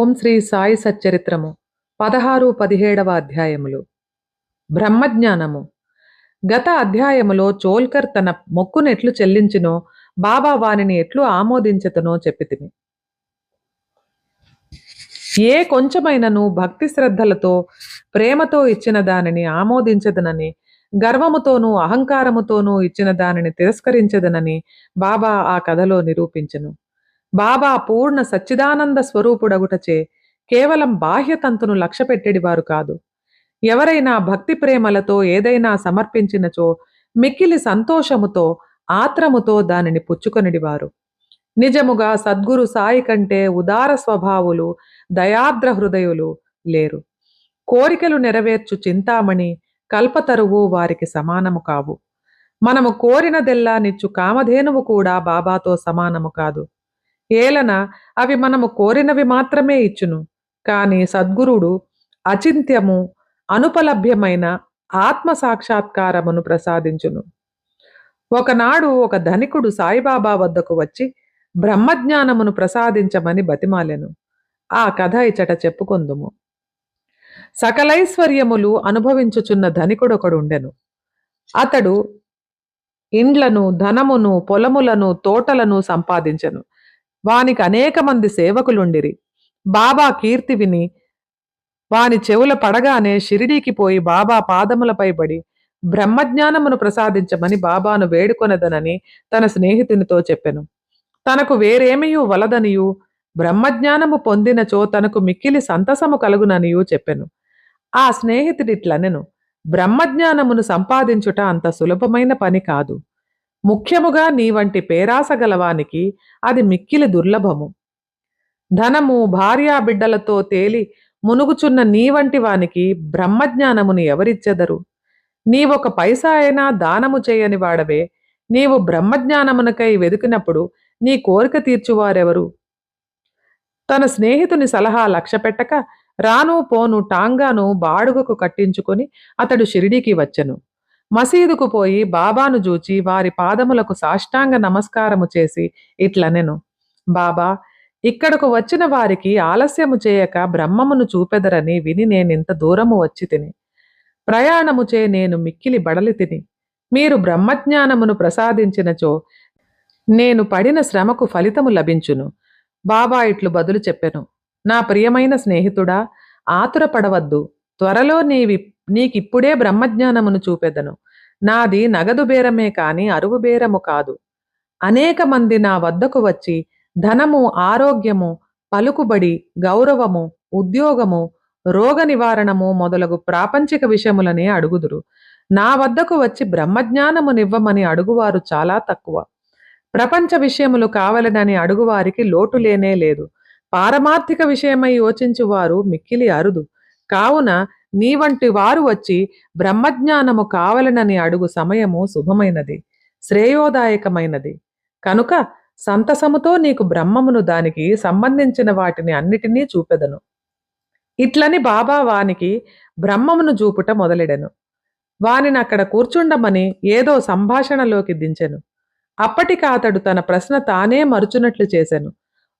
ఓం శ్రీ సాయి సచ్చరిత్రము 16-17 అధ్యాయములు. బ్రహ్మజ్ఞానము. గత అధ్యాయములో చోల్కర్ తన మొక్కునెట్లు చెల్లించినో బాబా వానిని ఎట్లు ఆమోదించెతనో చెప్పితిమి. ఏ కొంచెమైనను భక్తి శ్రద్ధలతో ప్రేమతో ఇచ్చిన దానిని ఆమోదించదనని, గర్వముతోనూ అహంకారముతోనూ ఇచ్చిన దానిని తిరస్కరించదనని బాబా ఆ కథలో నిరూపించెను. బాబా పూర్ణ సచ్చిదానంద స్వరూపుడగుటచే కేవలం బాహ్యతంతును లక్ష్యపెట్టెడివారు కాదు. ఎవరైనా భక్తి ప్రేమలతో ఏదైనా సమర్పించినచో మిక్కిలి సంతోషముతో ఆత్రముతో దానిని పుచ్చుకొనిడివారు. నిజముగా సద్గురు సాయి కంటే ఉదార స్వభావులు దయాద్ర హృదయులు లేరు. కోరికలు నెరవేర్చు చింతామణి కల్పతరువు వారికి సమానము కావు. మనము కోరినదెల్లా నిచ్చు కామధేనువు కూడా బాబాతో సమానము కాదు. ఏలన అవి మనము కోరినవి మాత్రమే ఇచ్చును. కాని సద్గురుడు అచింత్యము అనుపలభ్యమైన ఆత్మ సాక్షాత్కారమును ప్రసాదించును. ఒకనాడు ఒక ధనికుడు సాయిబాబా వద్దకు వచ్చి బ్రహ్మజ్ఞానమును ప్రసాదించమని బతిమాలెను. ఆ కథ ఇచట చెప్పుకొందుము. సకలైశ్వర్యములు అనుభవించుచున్న ధనికుడొకడుండెను. అతడు ఇండ్లను, ధనమును, పొలములను, తోటలను సంపాదించెను. వానికి అనేక మంది సేవకులుండిరి. బాబా కీర్తి విని వాని చెవుల పడగానే షిరిడీకి పోయి బాబా పాదములపై పడి బ్రహ్మజ్ఞానమును ప్రసాదించమని బాబాను వేడుకొనదనని తన స్నేహితునితో చెప్పెను. తనకు వేరేమియూ వలదనియు బ్రహ్మజ్ఞానము పొందినచో తనకు మిక్కిలి సంతసము కలుగుననియూ చెప్పెను. ఆ స్నేహితుడిట్లనెను, బ్రహ్మజ్ఞానమును సంపాదించుట అంత సులభమైన పని కాదు. ముఖ్యముగా నీ వంటి పేరాస గలవానికి అది మిక్కిలి దుర్లభము. ధనము, భార్యాబిడ్డలతో తేలి మునుగుచున్న నీ వంటి వానికి బ్రహ్మజ్ఞానమును ఎవరిచ్చెదరు? నీవొక పైసా అయినా దానము చేయని వాడవే. నీవు బ్రహ్మజ్ఞానమునకై వెదికినప్పుడు నీ కోరిక తీర్చువారెవరు? తన స్నేహితుని సలహా లక్ష్యపెట్టక రాను పోను టాంగాను బాడుగకు కట్టించుకొని అతడు షిరిడీకి వచ్చెను. మసీదుకు పోయి బాబాను జూచి వారి పాదములకు సాష్టాంగ నమస్కారము చేసి ఇట్లనెను, బాబా, ఇక్కడకు వచ్చిన వారికి ఆలస్యము చేయక బ్రహ్మమును చూపెదరని విని నేనింత దూరము వచ్చి తిని. ప్రయాణముచే నేను మిక్కిలి బడలి తిని. మీరు బ్రహ్మజ్ఞానమును ప్రసాదించినచో నేను పడిన శ్రమకు ఫలితము లభించును. బాబా ఇట్లు బదులు చెప్పెను, నా ప్రియమైన స్నేహితుడా, ఆతురపడవద్దు. త్వరలో నీకిప్పుడే బ్రహ్మజ్ఞానమును చూపెదను. నాది నగదు బేరమే కాని అరువు బేరము కాదు. అనేక మంది నా వద్దకు వచ్చి ధనము, ఆరోగ్యము, పలుకుబడి, గౌరవము, ఉద్యోగము, రోగ నివారణము మొదలగు ప్రాపంచిక విషయములనే అడుగుదురు. నా వద్దకు వచ్చి బ్రహ్మజ్ఞానమునివ్వమని అడుగువారు చాలా తక్కువ. ప్రపంచ విషయములు కావలనని అడుగువారికి లోటు లేనే లేదు. పారమార్థిక విషయమై యోచించువారు మిక్కిలి అరుదు. కావున నీ వంటి వారు వచ్చి బ్రహ్మజ్ఞానము కావలనని అడుగు సమయము శుభమైనది, శ్రేయోదాయకమైనది. కనుక సంతసముతో నీకు బ్రహ్మమును దానికి సంబంధించిన వాటిని అన్నిటినీ చూపెదను. ఇట్లని బాబా వానికి బ్రహ్మమును చూపుట మొదలెడెను. వానిని అక్కడ కూర్చుండమని ఏదో సంభాషణలోకి దించెను. అప్పటికి అతడు తన ప్రశ్న తానే మరుచునట్లు చేసెను.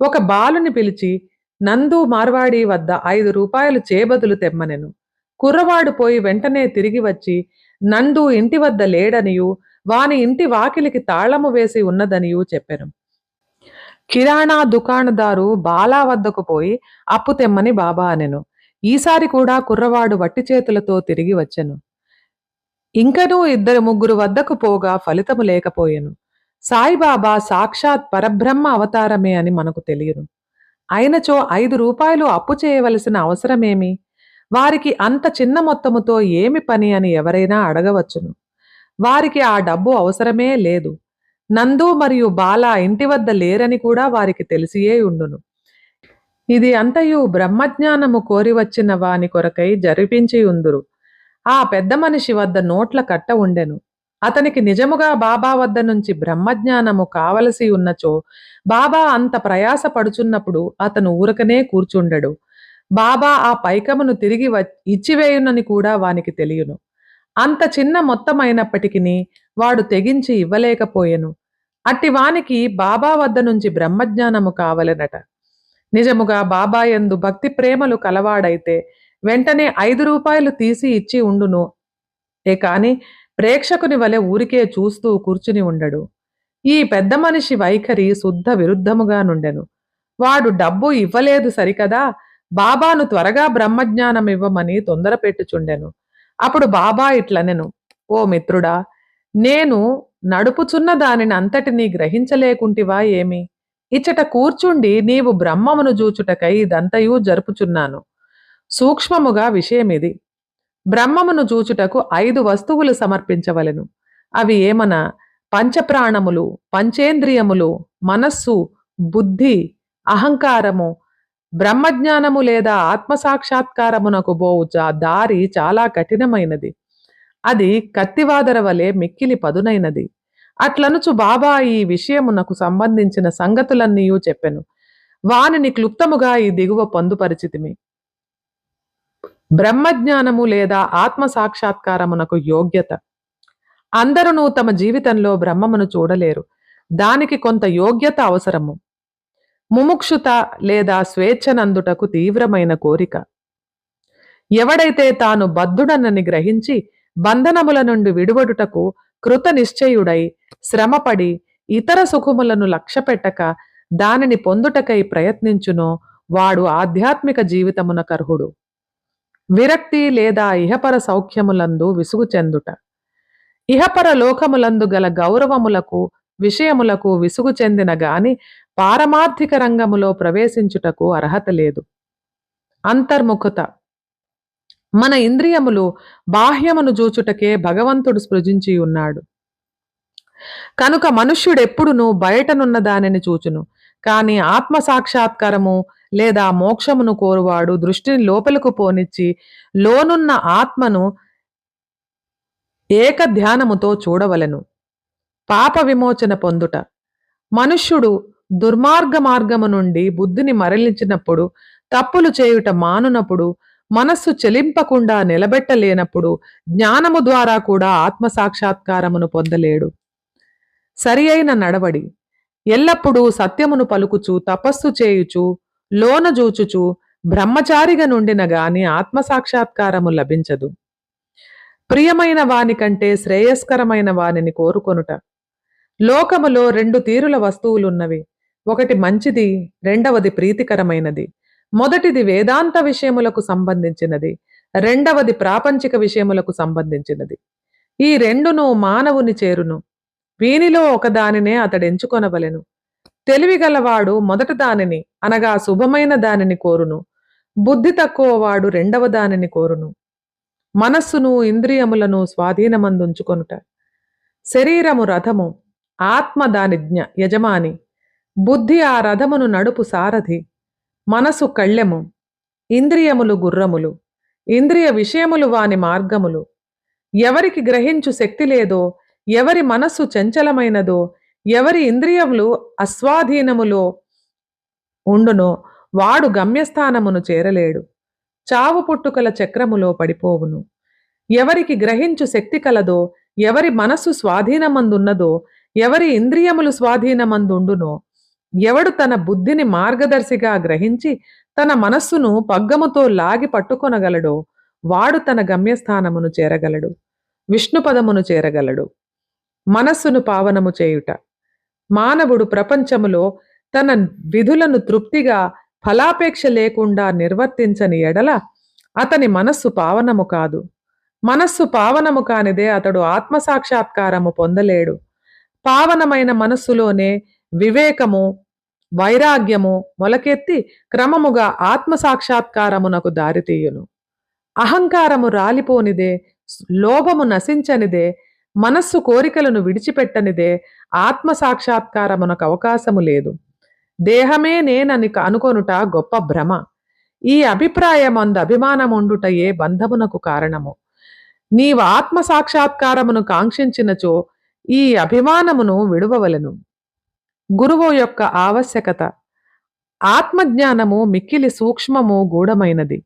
ఒక బాలుని పిలిచి నందు మార్వాడి వద్ద 5 రూపాయలు చేబదులు తెమ్మనెను. కుర్రవాడు పోయి వెంటనే తిరిగి వచ్చి నందు ఇంటి వద్ద లేడనియు వాని ఇంటి వాకిలికి తాళము వేసి ఉన్నదనియూ చెప్పెను. కిరాణా దుకాణదారు బాలా వద్దకు పోయి అప్పు తెమ్మని బాబా అనెను. ఈసారి కూడా కుర్రవాడు వట్టి చేతులతో తిరిగి వచ్చెను. ఇంకనూ 2-3 వద్దకు పోగా ఫలితము లేకపోయెను. సాయిబాబా సాక్షాత్ పరబ్రహ్మ అవతారమే అని మనకు తెలియను. అయినచో 5 రూపాయలు అప్పు చేయవలసిన అవసరమేమి? వారికి అంత చిన్న మొత్తముతో ఏమి పని అని ఎవరైనా అడగవచ్చును. వారికి ఆ డబ్బు అవసరమే లేదు. నందు మరియు బాల ఇంటి వద్ద లేరని కూడా వారికి తెలిసియే ఉండును. ఇది అంతయు బ్రహ్మజ్ఞానము కోరి వచ్చిన వాని కొరకై జరిపించి ఉందురు. ఆ పెద్ద మనిషి వద్ద నోట్ల కట్ట ఉండెను. అతనికి నిజముగా బాబా వద్ద నుంచి బ్రహ్మజ్ఞానము కావలసి ఉన్నచో బాబా అంత ప్రయాస పడుచున్నప్పుడు అతను ఊరకనే కూర్చుండడు. బాబా ఆ పైకమును తిరిగి ఇచ్చివేయునని కూడా వానికి తెలియను. అంత చిన్న మొత్తమైనప్పటికీ వాడు తెగించి ఇవ్వలేకపోయెను. అట్టి వానికి బాబా వద్ద నుంచి బ్రహ్మజ్ఞానము కావలెనట. నిజముగా బాబాయందు భక్తి ప్రేమలు కలవాడైతే వెంటనే 5 రూపాయలు తీసి ఇచ్చి ఉండును. కాని ప్రేక్షకుని వలె ఊరికే చూస్తూ కూర్చుని ఉండడు. ఈ పెద్ద మనిషి వైఖరి శుద్ధ విరుద్ధముగా నుండెను. వాడు డబ్బు ఇవ్వలేదు సరికదా, బాబాను త్వరగా బ్రహ్మజ్ఞానమివ్వమని తొందర పెట్టుచుండెను. అప్పుడు బాబా ఇట్లనెను, ఓ మిత్రుడా, నేను నడుపుచున్న దానిని అంతటినీ గ్రహించలేకుంటివా ఏమి? ఇచ్చట కూర్చుండి నీవు బ్రహ్మమును జూచుటకై ఇదంతయు జరుపుచున్నాను. సూక్ష్మముగా విషయమిది. బ్రహ్మమును చూచుటకు 5 వస్తువులు సమర్పించవలెను. అవి ఏమన పంచప్రాణములు, పంచేంద్రియములు, మనస్సు, బుద్ధి, అహంకారము. బ్రహ్మజ్ఞానము లేదా ఆత్మసాక్షాత్కారమునకు బోవు దారి చాలా కఠినమైనది. అది కత్తివాదర వలె మిక్కిలి పదునైనది. అట్లనుచు బాబా ఈ విషయమునకు సంబంధించిన సంగతులన్నీయూ చెప్పెను. వానిని క్లుప్తముగా ఈ దిగువ పొందుపరిచితిమి. బ్రహ్మజ్ఞానము లేదా ఆత్మ సాక్షాత్కారమునకు యోగ్యత. అందరూ తమ జీవితంలో బ్రహ్మమును చూడలేరు. దానికి కొంత యోగ్యత అవసరము. ముముక్షుత లేదా స్వేచ్ఛనందుటకు తీవ్రమైన కోరిక. ఎవడైతే తాను బద్ధుడనని గ్రహించి బంధనముల నుండి విడువడుటకు కృత నిశ్చయుడై శ్రమపడి ఇతర సుఖములను లక్ష్యపెట్టక దానిని పొందుటకై ప్రయత్నించునో వాడు ఆధ్యాత్మిక జీవితమునకర్హుడు. విరక్తి లేదా ఇహపర సౌఖ్యములందు విసుగు చెందుట. ఇహపర లోకములందు గల గౌరవములకు విషయములకు విసుగు చెందిన గాని పారమార్థిక రంగములో ప్రవేశించుటకు అర్హత లేదు. అంతర్ముఖత. మన ఇంద్రియములు బాహ్యమును జూచుటకే భగవంతుడు సృజించి ఉన్నాడు. కనుక మనుష్యుడెప్పుడునూ బయటనున్న దానిని చూచును. కాని ఆత్మ సాక్షాత్కారము లేదా మోక్షమును కోరువాడు దృష్టిని లోపలకు పోనిచ్చి లోనున్న ఆత్మను ఏక ధ్యానముతో చూడవలెను. పాప విమోచన పొందుట. మనుష్యుడు దుర్మార్గ మార్గము నుండి బుద్ధిని మరలించినప్పుడు, తప్పులు చేయుట మానునప్పుడు, మనస్సు చెలింపకుండా నిలబెట్టలేనప్పుడు జ్ఞానము ద్వారా కూడా ఆత్మ సాక్షాత్కారమును పొందలేడు. సరి అయిన నడవడి. ఎల్లప్పుడూ సత్యమును పలుకుచు తపస్సు చేయుచు లోన జూచుచు బ్రహ్మచారిగా నుండిన గాని ఆత్మసాక్షాత్కారము లభించదు. ప్రియమైన వాని కంటే శ్రేయస్కరమైన వానిని కోరుకొనుట. లోకములో 2 తీరుల వస్తువులున్నవి. ఒకటి మంచిది, రెండవది ప్రీతికరమైనది. మొదటిది వేదాంత విషయములకు సంబంధించినది, రెండవది ప్రాపంచిక విషయములకు సంబంధించినది. ఈ రెండును మానవుని చేరును. వీనిలో ఒకదానినే అతడెంచుకొనవలెను. తెలివిగలవాడు మొదట దానిని అనగా శుభమైన దానిని కోరును. బుద్ధి తక్కువవాడు రెండవ దానిని కోరును. మనస్సును ఇంద్రియములను స్వాధీనమందుంచుకొనుట. శరీరము రథము, ఆత్మ దాని యజమాని, బుద్ధి ఆ రథమును నడుపు సారథి, మనసు కళ్ళెము, ఇంద్రియములు గుర్రములు, ఇంద్రియ విషయములు వాని మార్గములు. ఎవరికి గ్రహించు శక్తి లేదో, ఎవరి మనస్సు చంచలమైనదో, ఎవరి ఇంద్రియములు అస్వాధీనములో ఉండునో వాడు గమ్యస్థానమును చేరలేడు. చావు పుట్టుకల చక్రములో పడిపోవును. ఎవరికి గ్రహించు శక్తి కలదో, ఎవరి మనస్సు స్వాధీనమందున్నదో, ఎవరి ఇంద్రియములు స్వాధీనమందుండునో, ఎవడు తన బుద్ధిని మార్గదర్శిగా గ్రహించి తన మనస్సును పగ్గముతో లాగి పట్టుకొనగలడో వాడు తన గమ్యస్థానమును చేరగలడు, విష్ణుపదమును చేరగలడు. మనస్సును పావనము చేయుట. మానవుడు ప్రపంచములో తన విధులను తృప్తిగా ఫలాపేక్ష లేకుండా నిర్వర్తించని ఎడల అతని మనస్సు పావనము కాదు. మనస్సు పావనము కానిదే అతడు ఆత్మసాక్షాత్కారము పొందలేడు. పావనమైన మనస్సులోనే వివేకము, వైరాగ్యము మొలకెత్తి క్రమముగా ఆత్మసాక్షాత్కారమునకు దారితీయును. అహంకారము రాలిపోనిదే, లోభము నశించనిదే, మనస్సు కోరికలను విడిచిపెట్టనిదే ఆత్మసాక్షాత్కారమునకు అవకాశము లేదు. దేహమే నేనని అనుకొనుట గొప్ప భ్రమ. ఈ అభిప్రాయమందు అభిమానముండుటయే బంధమునకు కారణము. నీవు ఆత్మసాక్షాత్కారమును కాంక్షించినచో ఈ అభిమానమును విడువవలెను. గురువు యొక్క ఆవశ్యకత. ఆత్మజ్ఞానము మిక్కిలి సూక్ష్మము, గూఢమైనది.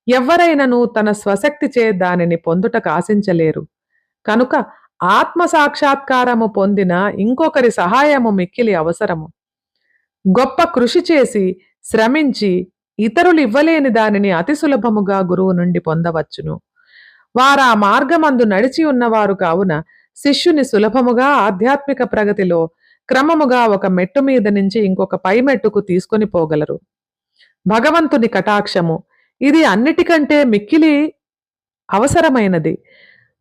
ఎవ్వరైనను తన స్వశక్తిచే దానిని పొందుటకు ఆశించలేరు. కనుక ఆత్మసాక్షాత్కారము పొందిన ఇంకొకరి సహాయము మిక్కిలి అవసరము. గొప్ప కృషి చేసి శ్రమించి ఇతరులు ఇవ్వలేని దానిని అతి సులభముగా గురువు నుండి పొందవచ్చును. వారా మార్గమందు నడిచి ఉన్నవారు కావున శిష్యుని సులభముగా ఆధ్యాత్మిక ప్రగతిలో క్రమముగా ఒక మెట్టు మీద నుంచి ఇంకొక పై మెట్టుకు తీసుకొని పోగలరు. భగవంతుని కటాక్షము ఇది అన్నిటికంటే మిక్కిలి అవసరమైనది.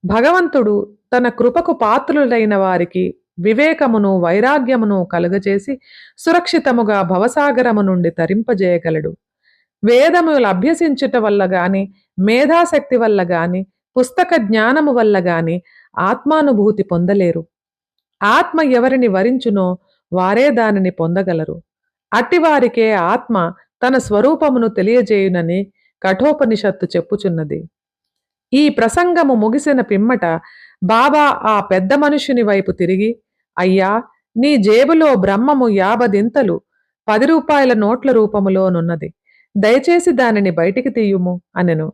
భగవంతుడు తన కృపకు పాత్రులైన వారికి వివేకమును వైరాగ్యమును కలుగజేసి సురక్షితముగా భవసాగరము నుండి తరింపజేయగలడు. వేదములు అభ్యసించుట వల్ల గాని, మేధాశక్తి వల్ల గాని, పుస్తక జ్ఞానము వల్ల గాని ఆత్మానుభూతి పొందలేరు. ఆత్మ ఎవరిని వరించునో వారే దానిని పొందగలరు. అట్టివారికే ఆత్మ తన స్వరూపమును తెలియజేయునని కఠోపనిషత్తు చెప్పుచున్నది. ఈ ప్రసంగము ముగిసిన పిమ్మట బాబా ఆ పెద్ద మనుషుని వైపు తిరిగి, అయ్యా, నీ జేబులో బ్రహ్మము 50 దింతలు 10 రూపాయల నోట్ల రూపములోనున్నది. దయచేసి దానిని బయటికి తీయుము అనెను.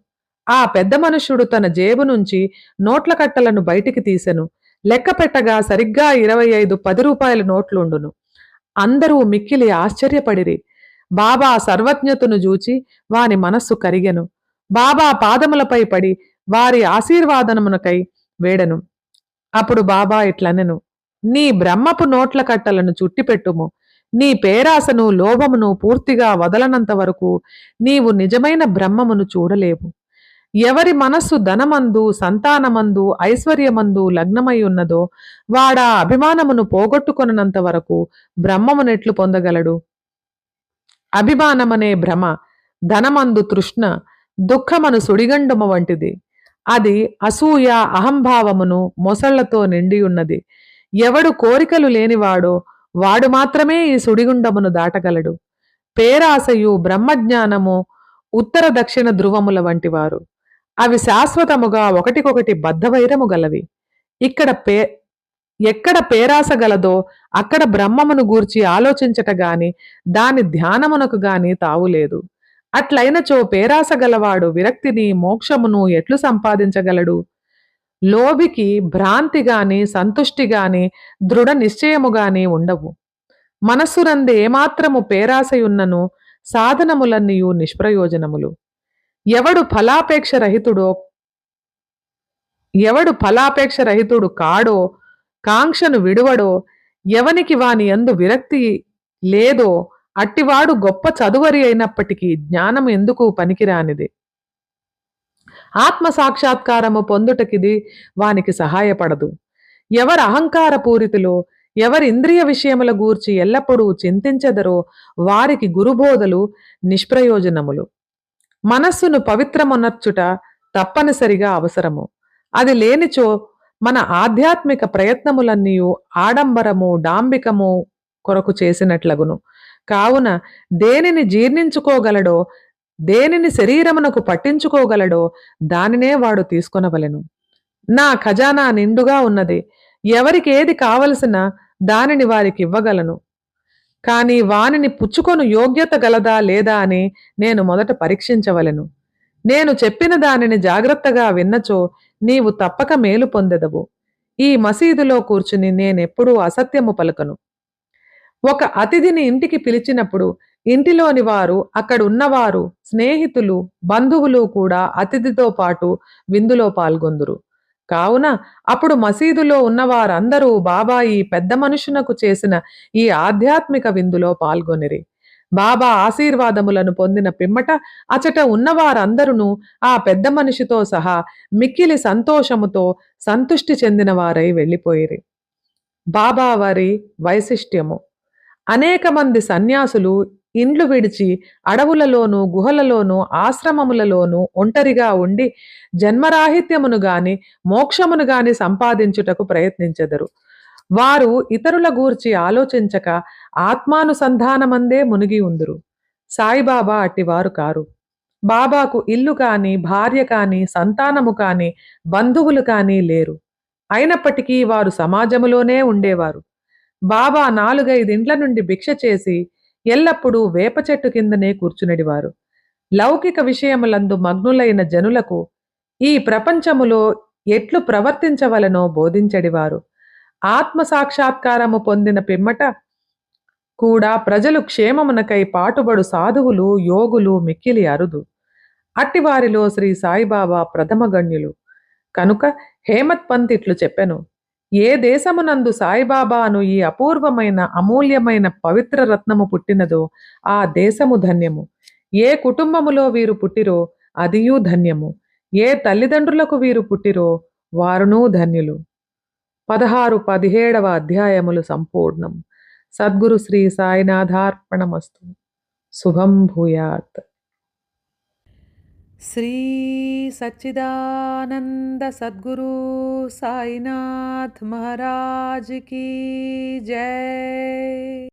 ఆ పెద్ద మనుష్యుడు తన జేబు నుంచి నోట్ల కట్టలను బయటికి తీసెను. లెక్క పెట్టగా సరిగ్గా 25 10 రూపాయల నోట్లుండును. అందరూ మిక్కిలి ఆశ్చర్యపడిరి. బాబా సర్వజ్ఞతను జూచి వాని మనస్సు కరిగెను. బాబా పాదములపై పడి వారి ఆశీర్వాదనమునకై వేడెను. అప్పుడు బాబా ఇట్లనెను, నీ బ్రహ్మపు నోట్ల కట్టలను చుట్టిపెట్టుము. నీ పేరాసను లోభమును పూర్తిగా వదలనంత వరకు నీవు నిజమైన బ్రహ్మమును చూడలేవు. ఎవరి మనస్సు ధనమందు, సంతానమందు, ఐశ్వర్యమందు లగ్నమై ఉన్నదో వాడా అభిమానమును పోగొట్టుకొనంత వరకు బ్రహ్మమునెట్లు పొందగలడు? అభిమానమనే భ్రమ, ధనమందు తృష్ణ, దుఃఖమను సుడిగండము వంటిది. అది అసూయ అహంభావమును మొసళ్లతో నిండియున్నది. ఎవడు కోరికలు లేనివాడో వాడు మాత్రమే ఈ సుడిగుండమును దాటగలడు. పేరాశయు బ్రహ్మజ్ఞానము ఉత్తర దక్షిణ ధ్రువముల వంటివారు. అవి శాశ్వతముగా ఒకటికొకటి బద్ధవైరము గలవి. ఎక్కడ పేరాస గలదో అక్కడ బ్రహ్మమును గూర్చి ఆలోచించట గాని దాని ధ్యానమునకు గాని తావులేదు. అట్లైనచో పేరాస గలవాడు విరక్తిని మోక్షమును ఎట్లు సంపాదించగలడు? లోభికి భ్రాంతి గాని సంతుష్టి గాని దృఢ నిశ్చయము గాని ఉండవు. మనస్సునందు ఏమాత్రము పేరాశయున్నను సాధనములన్నీయు నిష్ప్రయోజనములు. ఎవడు ఫలాపేక్ష రహితుడు కాడో, కాంక్షను విడువడో, ఎవనికి వాని యందు విరక్తి లేదో అట్టివాడు గొప్ప చదువరి అయినప్పటికీ జ్ఞానం ఎందుకు పనికిరానిది. ఆత్మ సాక్షాత్కారము పొందుటకిది వానికి సహాయపడదు. ఎవరు అహంకార పూరితులో, ఎవరి ఇంద్రియ విషయముల గూర్చి ఎల్లప్పుడూ చింతించెదరో వారికి గురుబోధలు నిష్ప్రయోజనములు. మనస్సును పవిత్రమునర్చుట తప్పనిసరిగా అవసరము. అది లేనిచో మన ఆధ్యాత్మిక ప్రయత్నములన్నీయు ఆడంబరము డాంబికము కొరకు చేసినట్లగును. కావున దేనిని జీర్ణించుకోగలడో, దేనిని శరీరమునకు పట్టించుకోగలడో దానినే వాడు తీసుకొనవలెను. నా ఖజానా నిండుగా ఉన్నది, ఎవరికి ఏది కావలసిన దానిని వారికి ఇవ్వగలను. కాని వానిని పుచ్చుకొను యోగ్యత గలదా లేదా అని నేను మొదట పరీక్షించవలెను. నేను చెప్పిన దానిని జాగ్రత్తగా విన్నచో నీవు తప్పక మేలు పొందెదవు. ఈ మసీదులో కూర్చుని నేనెప్పుడూ అసత్యము పలుకను. ఒక అతిథిని ఇంటికి పిలిచినప్పుడు ఇంటిలోని వారు, అక్కడున్నవారు, స్నేహితులు, బంధువులు కూడా అతిథితో పాటు విందులో పాల్గొందురు. కావున అప్పుడు మసీదులో ఉన్నవారందరూ బాబా ఈ పెద్ద మనుషునకు చేసిన ఈ ఆధ్యాత్మిక విందులో పాల్గొనిరి. బాబా ఆశీర్వాదములను పొందిన పిమ్మట అచట ఉన్నవారందరూ ఆ పెద్ద మనిషితో సహా మిక్కిలి సంతోషముతో సంతుష్టి చెందిన వారై వెళ్ళిపోయిరి. బాబా వారి వైశిష్ట్యము. అనేక మంది సన్యాసులు ఇండ్లు విడిచి అడవులలోనూ గుహలలోనూ ఆశ్రమములలోనూ ఒంటరిగా ఉండి జన్మరాహిత్యమును గాని మోక్షమును గాని సంపాదించుటకు ప్రయత్నించెదరు. వారు ఇతరుల గూర్చి ఆలోచించక ఆత్మానుసంధానమందే మునిగి ఉందురు. సాయిబాబా అట్టివారు కారు. బాబాకు ఇల్లు కాని, భార్య కాని, సంతానము కాని, బంధువులు కాని లేరు. అయినప్పటికీ వారు సమాజములోనే ఉండేవారు. బాబా 4-5 ఇండ్ల నుండి భిక్ష చేసి ఎల్లప్పుడూ వేప చెట్టు కిందనే కూర్చునడివారు. లౌకిక విషయములందు మగ్నులైన జనులకు ఈ ప్రపంచములో ఎట్లు ప్రవర్తించవలనో బోధించడివారు. ఆత్మ సాక్షాత్కారము పొందిన పిమ్మట కూడా ప్రజలు క్షేమమునకై పాటుబడు సాధువులు యోగులు మిక్కిలి అరుదు. అట్టివారిలో శ్రీ సాయిబాబా ప్రథమ గణ్యులు. కనుక హేమత్ పంత్ ఇట్లు చెప్పెను: ఏ దేశమునందు సాయిబాబాను ఈ అపూర్వమైన అమూల్యమైన పవిత్ర రత్నము పుట్టినదో ఆ దేశము ధన్యము. ఏ కుటుంబములో వీరు పుట్టిరో అదియూ ధన్యము. ఏ తల్లిదండ్రులకు వీరు పుట్టిరో వారునూ ధన్యులు. 16-17 అధ్యాయములు సంపూర్ణం. సద్గురు శ్రీ సాయినాథార్పణమస్తు. శుభం భూయాత్. శ్రీ సచ్చిదానంద సద్గురు సాయినాథ్ మహారాజ్ కీ జై.